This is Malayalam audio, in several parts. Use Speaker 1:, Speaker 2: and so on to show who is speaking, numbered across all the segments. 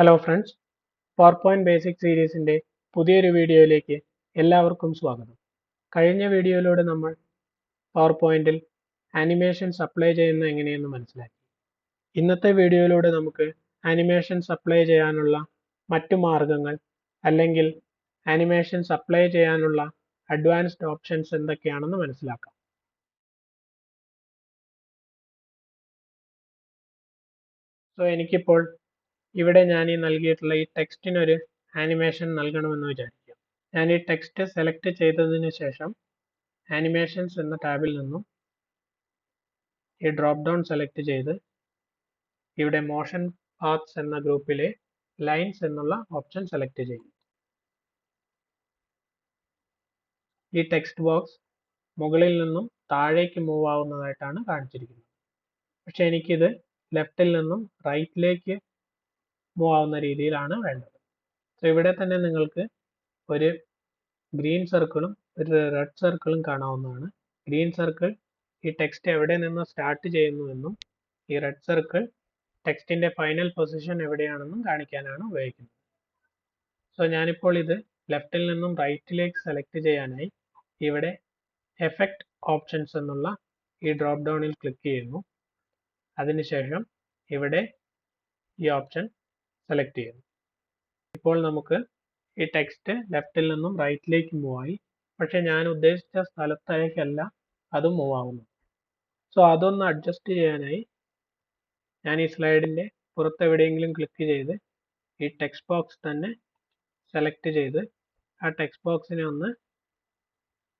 Speaker 1: ഹലോ ഫ്രണ്ട്സ്, പവർപോയിന്റ് ബേസിക് സീരീസിന്റെ പുതിയൊരു വീഡിയോയിലേക്ക് എല്ലാവർക്കും സ്വാഗതം. കഴിഞ്ഞ വീഡിയോയിലൂടെ നമ്മൾ പവർപോയിന്റിൽ ആനിമേഷൻസ് അപ്ലൈ ചെയ്യുന്നത് എങ്ങനെയെന്ന് മനസ്സിലാക്കി. ഇന്നത്തെ വീഡിയോയിലൂടെ നമുക്ക് ആനിമേഷൻസ് അപ്ലൈ ചെയ്യാനുള്ള മറ്റു മാർഗങ്ങൾ അല്ലെങ്കിൽ ആനിമേഷൻസ് അപ്ലൈ ചെയ്യാനുള്ള അഡ്വാൻസ്ഡ് ഓപ്ഷൻസ് എന്തൊക്കെയാണെന്ന് മനസ്സിലാക്കാം. എനിക്കിപ്പോൾ ഇവിടെ ഞാൻ ഈ നൽകിയിട്ടുള്ള ഈ ടെക്സ്റ്റിനൊരു ആനിമേഷൻ നൽകണമെന്ന് വിചാരിക്കാം. ഞാൻ ഈ ടെക്സ്റ്റ് സെലക്ട് ചെയ്തതിന് ശേഷം ആനിമേഷൻസ് എന്ന ടാബിൽ നിന്നും ഈ ഡ്രോപ്പ് ഡൗൺ സെലക്ട് ചെയ്ത് ഇവിടെ മോഷൻ പാത്സ് എന്ന ഗ്രൂപ്പിലെ ലൈൻസ് എന്നുള്ള ഓപ്ഷൻ സെലക്ട് ചെയ്യും. ഈ ടെക്സ്റ്റ് ബോക്സ് മുകളിൽ നിന്നും താഴേക്ക് മൂവ് ആവുന്നതായിട്ടാണ് കാണിച്ചിരിക്കുന്നത്. പക്ഷെ എനിക്കിത് ലെഫ്റ്റിൽ നിന്നും റൈറ്റിലേക്ക് മൂവ് ആവുന്ന രീതിയിലാണ് വേണ്ടത്. ഇവിടെ തന്നെ നിങ്ങൾക്ക് ഒരു ഗ്രീൻ സർക്കിളും ഒരു റെഡ് സർക്കിളും കാണാവുന്നതാണ്. ഗ്രീൻ സർക്കിൾ ഈ ടെക്സ്റ്റ് എവിടെ നിന്ന് സ്റ്റാർട്ട് ചെയ്യുന്നുവെന്നും ഈ റെഡ് സർക്കിൾ ടെക്സ്റ്റിന്റെ ഫൈനൽ പൊസിഷൻ എവിടെയാണെന്നും കാണിക്കാനാണ് ഉപയോഗിക്കുന്നത്. ഞാനിപ്പോൾ ഇത് ലെഫ്റ്റിൽ നിന്നും റൈറ്റിലേക്ക് സെലക്ട് ചെയ്യാനായി ഇവിടെ എഫക്റ്റ് ഓപ്ഷൻസ് എന്നുള്ള ഈ ഡ്രോപ്പ് ഡൗണിൽ ക്ലിക്ക് ചെയ്യുന്നു. അതിനുശേഷം ഇവിടെ ഈ ഓപ്ഷൻ സെലക്ട് ചെയ്യുന്നു. ഇപ്പോൾ നമുക്ക് ഈ ടെക്സ്റ്റ് ലെഫ്റ്റിൽ നിന്നും റൈറ്റിലേക്ക് മൂവ് ആയി. പക്ഷെ ഞാൻ ഉദ്ദേശിച്ച സ്ഥലത്തേക്കല്ല അത് മൂവ് ആവുന്നു. അതൊന്ന് അഡ്ജസ്റ്റ് ചെയ്യാനായി ഞാൻ ഈ സ്ലൈഡിന്റെ പുറത്ത് എവിടെയെങ്കിലും ക്ലിക്ക് ചെയ്ത് ഈ ടെക്സ്റ്റ് ബോക്സ് തന്നെ സെലക്ട് ചെയ്ത് ആ ടെക്സ്റ്റ് ബോക്സിനെ ഒന്ന്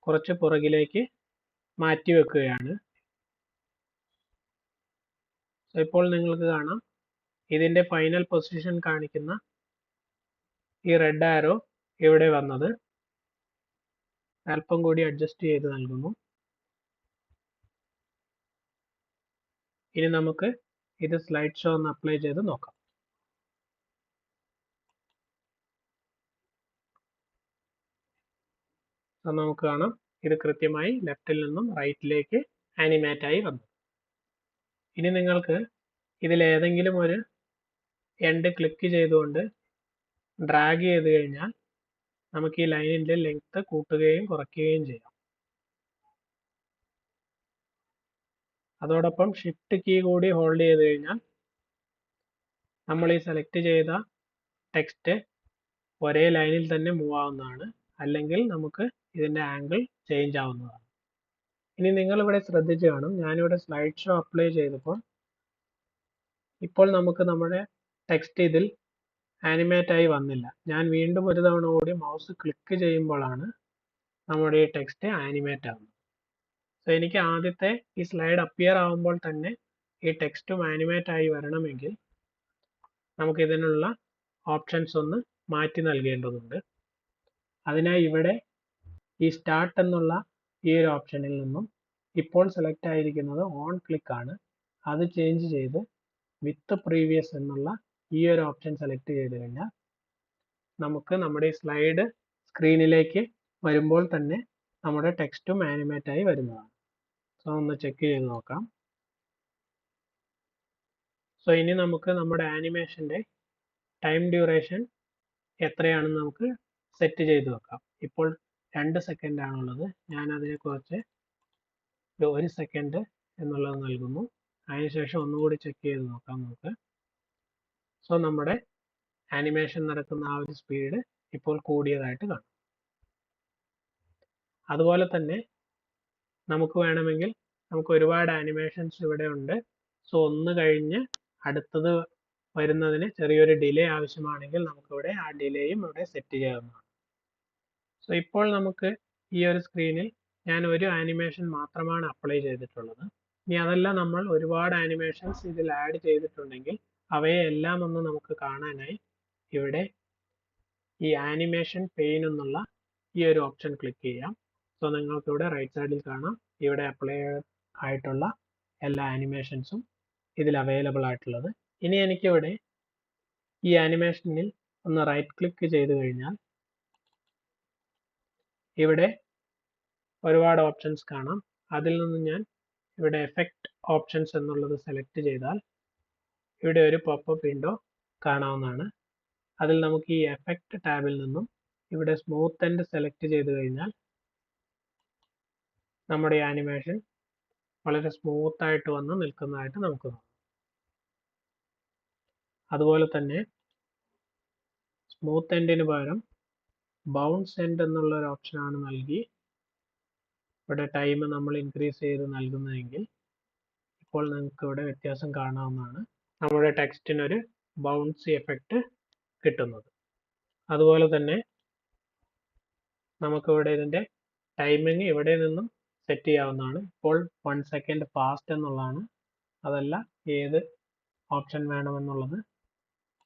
Speaker 1: കുറച്ച് പുറകിലേക്ക് മാറ്റി വെക്കുകയാണ്. ഇപ്പോൾ നിങ്ങൾക്ക് കാണാം ഇതിന്റെ ഫൈനൽ പൊസിഷൻ കാണിക്കുന്ന ഈ റെഡ് ആരോ ഇവിടെ വന്നത്. അല്പം കൂടി അഡ്ജസ്റ്റ് ചെയ്ത് നൽകുന്നു. ഇനി നമുക്ക് ഇത് സ്ലൈഡ് ഷോ ഒന്ന് അപ്ലൈ ചെയ്ത് നോക്കാം. നമുക്ക് കാണാം ഇത് കൃത്യമായി ലെഫ്റ്റിൽ നിന്നും റൈറ്റിലേക്ക് ആനിമേറ്റ് ആയി വന്നു. ഇനി നിങ്ങൾക്ക് ഇതിൽ ഏതെങ്കിലും ഒരു എൻഡ് ക്ലിക്ക് ചെയ്തുകൊണ്ട് ഡ്രാഗ് ചെയ്ത് കഴിഞ്ഞാൽ നമുക്ക് ഈ ലൈനിന്റെ ലെങ്ത് കൂട്ടുകയും കുറയ്ക്കുകയും ചെയ്യാം. അതോടൊപ്പം ഷിഫ്റ്റ് കീ കൂടി ഹോൾഡ് ചെയ്ത് കഴിഞ്ഞാൽ നമ്മൾ ഈ സെലക്ട് ചെയ്ത ടെക്സ്റ്റ് ഒരേ ലൈനിൽ തന്നെ മൂവ് ആവുന്നതാണ്. അല്ലെങ്കിൽ നമുക്ക് ഇതിന്റെ ആംഗിൾ ചേഞ്ച് ആവുന്നതാണ്. ഇനി നിങ്ങൾ ഇവിടെ ശ്രദ്ധിച്ചു കാണും, ഞാനിവിടെ സ്ലൈഡ് ഷോ അപ്ലൈ ചെയ്തപ്പോൾ ഇപ്പോൾ നമുക്ക് നമ്മുടെ ടെക്സ്റ്റ് ഇതിൽ ആനിമേറ്റ് ആയി വന്നില്ല. ഞാൻ വീണ്ടും ഒരു തവണ കൂടി മൗസ് ക്ലിക്ക് ചെയ്യുമ്പോഴാണ് നമ്മുടെ ഈ ടെക്സ്റ്റ് ആനിമേറ്റ് ആവുന്നത്. എനിക്ക് ആദ്യത്തെ ഈ സ്ലൈഡ് അപ്പിയർ ആവുമ്പോൾ തന്നെ ഈ ടെക്സ്റ്റും ആനിമേറ്റ് ആയി വരണമെങ്കിൽ നമുക്ക് ഇതിനുള്ള ഓപ്ഷൻസ് ഒന്ന് മാറ്റി നൽകേണ്ടതുണ്ട്. അതിനായി ഇവിടെ ഈ സ്റ്റാർട്ട് എന്നുള്ള ഈ ഒരു ഓപ്ഷനിൽ നിന്നും ഇപ്പോൾ സെലക്ട് ആയിരിക്കുന്നത് ഓൺ ക്ലിക്ക് ആണ്. അത് ചേഞ്ച് ചെയ്ത് വിത്ത് പ്രീവിയസ് എന്നുള്ള ഈ ഒരു ഓപ്ഷൻ സെലക്ട് ചെയ്ത് കഴിഞ്ഞാൽ നമുക്ക് നമ്മുടെ ഈ സ്ലൈഡ് സ്ക്രീനിലേക്ക് വരുമ്പോൾ തന്നെ നമ്മുടെ ടെക്സ്റ്റും ആനിമേറ്റ് ആയി വരുന്നതാണ്. ഒന്ന് ചെക്ക് ചെയ്ത് നോക്കാം. ഇനി നമുക്ക് നമ്മുടെ ആനിമേഷന്റെ ടൈം ഡ്യൂറേഷൻ എത്രയാണെന്ന് നമുക്ക് സെറ്റ് ചെയ്ത് വെക്കാം. ഇപ്പോൾ 2 സെക്കൻഡ് ആണുള്ളത്. ഞാൻ അതിനെ കുറച്ച് 1 സെക്കൻഡ് എന്നുള്ളത് നൽകുന്നു. അതിനുശേഷം ഒന്നുകൂടി ചെക്ക് ചെയ്ത് നോക്കാം നമുക്ക്. നമ്മുടെ ആനിമേഷൻ നടക്കുന്ന ആ ഒരു സ്പീഡ് ഇപ്പോൾ കൂടിയതായിട്ട് കാണാം. അതുപോലെ തന്നെ നമുക്ക് വേണമെങ്കിൽ നമുക്ക് ഒരുപാട് ആനിമേഷൻസ് ഇവിടെ ഉണ്ട്. ഒന്ന് കഴിഞ്ഞ് അടുത്തത് വരുന്നതിന് ചെറിയൊരു ഡിലേ ആവശ്യമാണെങ്കിൽ നമുക്കിവിടെ ആ ഡിലേയും ഇവിടെ സെറ്റ് ചെയ്യാവുന്നതാണ്. ഇപ്പോൾ നമുക്ക് ഈ ഒരു സ്ക്രീനിൽ ഞാൻ ഒരു ആനിമേഷൻ മാത്രമാണ് അപ്ലൈ ചെയ്തിട്ടുള്ളത്. ഇനി അതല്ല, നമ്മൾ ഒരുപാട് ആനിമേഷൻസ് ഇതിൽ ആഡ് ചെയ്തിട്ടുണ്ടെങ്കിൽ അവയെ എല്ലാം ഒന്ന് നമുക്ക് കാണാനായി ഇവിടെ ഈ ആനിമേഷൻ പെയിൻ എന്നുള്ള ഈ ഒരു ഓപ്ഷൻ ക്ലിക്ക് ചെയ്യാം. നിങ്ങൾക്ക് ഇവിടെ റൈറ്റ് സൈഡിൽ കാണാം ഇവിടെ അപ്ലൈ ആയിട്ടുള്ള എല്ലാ ആനിമേഷൻസും ഇതിൽ അവൈലബിൾ ആയിട്ടുള്ളത്. ഇനി എനിക്കിവിടെ ഈ ആനിമേഷനിൽ ഒന്ന് റൈറ്റ് ക്ലിക്ക് ചെയ്ത് കഴിഞ്ഞാൽ ഇവിടെ ഒരുപാട് ഓപ്ഷൻസ് കാണാം. അതിൽ നിന്ന് ഞാൻ ഇവിടെ എഫക്റ്റ് ഓപ്ഷൻസ് എന്നുള്ളത് സെലക്ട് ചെയ്താൽ ഇവിടെ ഒരു പോപ്പപ്പ് വിൻഡോ കാണാവുന്നതാണ്. അതിൽ നമുക്ക് ഈ എഫക്റ്റ് ടാബിൽ നിന്നും ഇവിടെ സ്മൂത്ത് എൻഡ് സെലക്ട് ചെയ്ത് കഴിഞ്ഞാൽ നമ്മുടെ ആനിമേഷൻ വളരെ സ്മൂത്ത് ആയിട്ട് വന്ന് നിൽക്കുന്നതായിട്ട് നമുക്ക് കാണാം. അതുപോലെ തന്നെ സ്മൂത്ത് എൻഡിന് പകരം ബൗൺസ് എൻഡ് എന്നുള്ള ഒരു ഓപ്ഷനാണ് നൽകി ഇവിടെ ടൈം നമ്മൾ ഇൻക്രീസ് ചെയ്ത് നൽകുന്നതെങ്കിൽ ഇപ്പോൾ നിങ്ങൾക്ക് ഇവിടെ വ്യത്യാസം കാണാവുന്നതാണ്. നമ്മുടെ ടെക്സ്റ്റിനൊരു ബൗൺസി എഫക്റ്റ് കിട്ടുന്നത്. അതുപോലെ തന്നെ നമുക്കിവിടെ ഇതിൻ്റെ ടൈമിംഗ് ഇവിടെ നിന്നും സെറ്റ് ചെയ്യാവുന്നതാണ്. ഇപ്പോൾ 1 സെക്കൻഡ് ഫാസ്റ്റ് എന്നുള്ളതാണ്. അതല്ല ഏത് ഓപ്ഷൻ വേണമെന്നുള്ളത്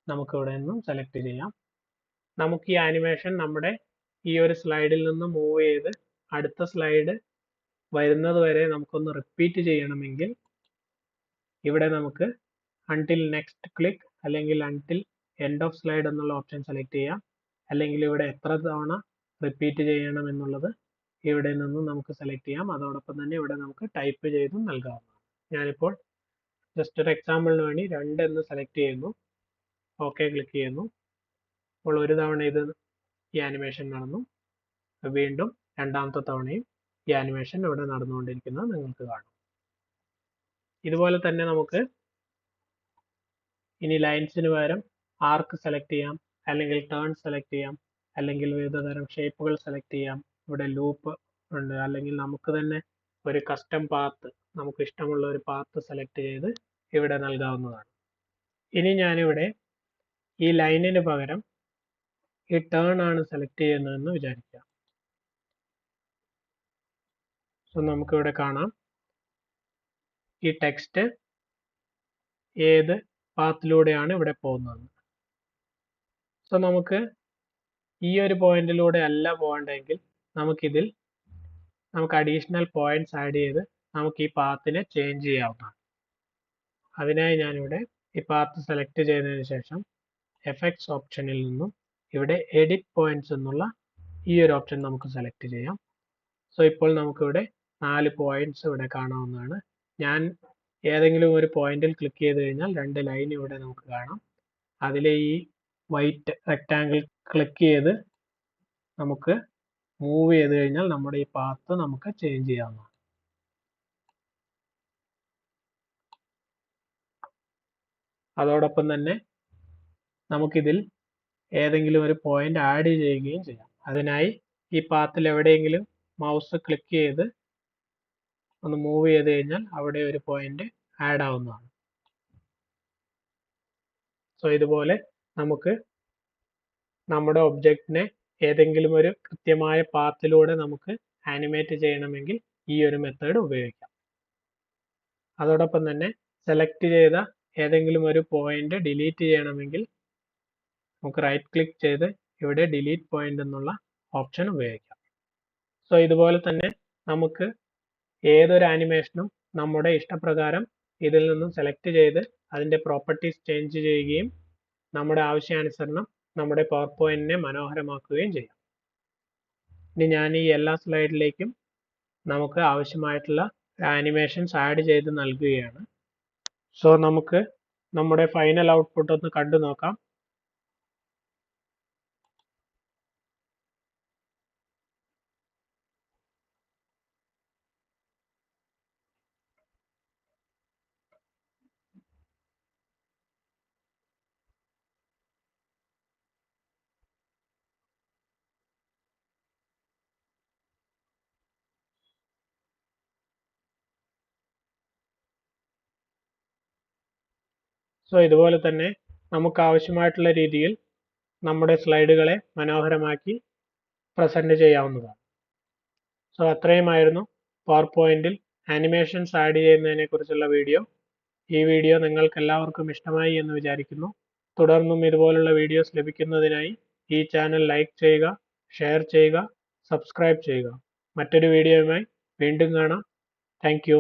Speaker 1: നമുക്കിവിടെ നിന്നും സെലക്ട് ചെയ്യാം. നമുക്ക് ഈ ആനിമേഷൻ നമ്മുടെ ഈ ഒരു സ്ലൈഡിൽ നിന്ന് മൂവ് ചെയ്ത് അടുത്ത സ്ലൈഡ് വരുന്നത് വരെ നമുക്കൊന്ന് റിപ്പീറ്റ് ചെയ്യണമെങ്കിൽ ഇവിടെ നമുക്ക് അൺടിൽ നെക്സ്റ്റ് ക്ലിക്ക് അല്ലെങ്കിൽ അൺടിൽ എൻഡ് ഓഫ് സ്ലൈഡ് എന്നുള്ള ഓപ്ഷൻ സെലക്ട് ചെയ്യാം. അല്ലെങ്കിൽ ഇവിടെ എത്ര തവണ റിപ്പീറ്റ് ചെയ്യണം എന്നുള്ളത് ഇവിടെ നിന്ന് നമുക്ക് സെലക്ട് ചെയ്യാം. അതോടൊപ്പം തന്നെ ഇവിടെ നമുക്ക് ടൈപ്പ് ചെയ്തും നൽകാവുന്നതാണ്. ഞാനിപ്പോൾ ജസ്റ്റ് ഒരു എക്സാമ്പിളിന് വേണ്ടി 2 എന്ന് സെലക്ട് ചെയ്യുന്നു. ഓക്കെ ക്ലിക്ക് ചെയ്യുന്നു. അപ്പോൾ ഒരു തവണ ഇത് ഈ ആനിമേഷൻ നടന്നു. വീണ്ടും രണ്ടാമത്തെ തവണയും ഈ ആനിമേഷൻ ഇവിടെ നടന്നുകൊണ്ടിരിക്കുന്നത് നിങ്ങൾക്ക് കാണാം. ഇതുപോലെ തന്നെ നമുക്ക് ഇനി ലൈൻസിന് പകരം ആർക്ക് സെലക്ട് ചെയ്യാം, അല്ലെങ്കിൽ ടേൺ സെലക്ട് ചെയ്യാം, അല്ലെങ്കിൽ വിവിധ തരം ഷേപ്പുകൾ സെലക്ട് ചെയ്യാം. ഇവിടെ ലൂപ്പ് ഉണ്ട്, അല്ലെങ്കിൽ നമുക്ക് തന്നെ ഒരു കസ്റ്റം പാത്ത്, നമുക്ക് ഇഷ്ടമുള്ള ഒരു പാത്ത് സെലക്ട് ചെയ്ത് ഇവിടെ നൽകാവുന്നതാണ്. ഇനി ഞാനിവിടെ ഈ ലൈനിന് പകരം ഈ ടേൺ ആണ് സെലക്ട് ചെയ്യുന്നതെന്ന് വിചാരിക്കുക. സോ നമുക്കിവിടെ കാണാം ഈ ടെക്സ്റ്റ് ഏത് പാത്തിലൂടെയാണ് ഇവിടെ പോകുന്നത്. സോ നമുക്ക് ഈ ഒരു പോയിന്റിലൂടെ അല്ല പോകേണ്ടതെങ്കിൽ നമുക്കിതിൽ നമുക്ക് അഡീഷണൽ പോയിന്റ്സ് ആഡ് ചെയ്ത് നമുക്ക് ഈ പാത്തിനെ ചേഞ്ച് ചെയ്യാവുന്നതാണ്. അതിനായി ഞാനിവിടെ ഈ പാത്ത് സെലക്ട് ചെയ്തതിന് ശേഷം എഫക്ട്സ് ഓപ്ഷനിൽ നിന്നും ഇവിടെ എഡിറ്റ് പോയിന്റ്സ് എന്നുള്ള ഈ ഒരു ഓപ്ഷൻ നമുക്ക് സെലക്ട് ചെയ്യാം. സോ ഇപ്പോൾ നമുക്കിവിടെ 4 പോയിന്റ്സ് ഇവിടെ കാണാവുന്നതാണ്. ഞാൻ ഏതെങ്കിലും ഒരു പോയിന്റിൽ ക്ലിക്ക് ചെയ്ത് കഴിഞ്ഞാൽ 2 ലൈൻ ഇവിടെ നമുക്ക് കാണാം. അതിലെ ഈ വൈറ്റ് റെക്റ്റാങ്കിൾ ക്ലിക്ക് ചെയ്ത് നമുക്ക് മൂവ് ചെയ്ത് കഴിഞ്ഞാൽ നമ്മുടെ ഈ പാത്ത് നമുക്ക് ചേഞ്ച് ചെയ്യാവുന്നതാണ്. അതോടൊപ്പം തന്നെ നമുക്കിതിൽ ഏതെങ്കിലും ഒരു പോയിന്റ് ആഡ് ചെയ്യുകയും ചെയ്യാം. അതിനായി ഈ പാത്തിൽ എവിടെയെങ്കിലും മൗസ് ക്ലിക്ക് ചെയ്ത് ഒന്ന് മൂവ് ചെയ്ത് കഴിഞ്ഞാൽ അവിടെ ഒരു പോയിന്റ് ആഡ് ആവുന്നതാണ്. സോ ഇതുപോലെ നമുക്ക് നമ്മുടെ ഒബ്ജക്റ്റിനെ ഏതെങ്കിലും ഒരു കൃത്യമായ പാത്തിലൂടെ നമുക്ക് ആനിമേറ്റ് ചെയ്യണമെങ്കിൽ ഈ ഒരു മെത്തേഡ് ഉപയോഗിക്കാം. അതോടൊപ്പം തന്നെ സെലക്ട് ചെയ്ത ഏതെങ്കിലും ഒരു പോയിന്റ് ഡിലീറ്റ് ചെയ്യണമെങ്കിൽ നമുക്ക് റൈറ്റ് ക്ലിക്ക് ചെയ്ത് ഇവിടെ ഡിലീറ്റ് പോയിന്റ് എന്നുള്ള ഓപ്ഷൻ ഉപയോഗിക്കാം. സോ ഇതുപോലെ തന്നെ നമുക്ക് ഏതൊരു ആനിമേഷനും നമ്മുടെ ഇഷ്ടപ്രകാരം ഇതിൽ നിന്നും സെലക്ട് ചെയ്ത് അതിൻ്റെ പ്രോപ്പർട്ടീസ് ചേഞ്ച് ചെയ്യുകയും നമ്മുടെ ആവശ്യാനുസരണം നമ്മുടെ പവർ പോയിന്റിനെ മനോഹരമാക്കുകയും ചെയ്യാം. ഇനി ഞാൻ ഈ എല്ലാ സ്ലൈഡിലേക്കും നമുക്ക് ആവശ്യമായിട്ടുള്ള ആനിമേഷൻസ് ആഡ് ചെയ്ത് നൽകുകയാണ്. സോ നമുക്ക് നമ്മുടെ ഫൈനൽ ഔട്ട്പുട്ട് ഒന്ന് കണ്ടു നോക്കാം. സോ ഇതുപോലെ തന്നെ നമുക്ക് ആവശ്യമായിട്ടുള്ള രീതിയിൽ നമ്മുടെ സ്ലൈഡുകളെ മനോഹരമാക്കി പ്രസന്റ് ചെയ്യാവുന്നതാണ്. സോ അത്രയുമായിരുന്നു പവർ പോയിന്റിൽ ആനിമേഷൻസ് ആഡ് ചെയ്യുന്നതിനെ കുറിച്ചുള്ള വീഡിയോ. ഈ വീഡിയോ നിങ്ങൾക്ക് എല്ലാവർക്കും ഇഷ്ടമായി എന്ന് വിചാരിക്കുന്നു. തുടർന്നും ഇതുപോലുള്ള വീഡിയോസ് ലഭിക്കുന്നതിനായി ഈ ചാനൽ ലൈക്ക് ചെയ്യുക, ഷെയർ ചെയ്യുക, സബ്സ്ക്രൈബ് ചെയ്യുക. മറ്റൊരു വീഡിയോയുമായി വീണ്ടും കാണാം. Thank you.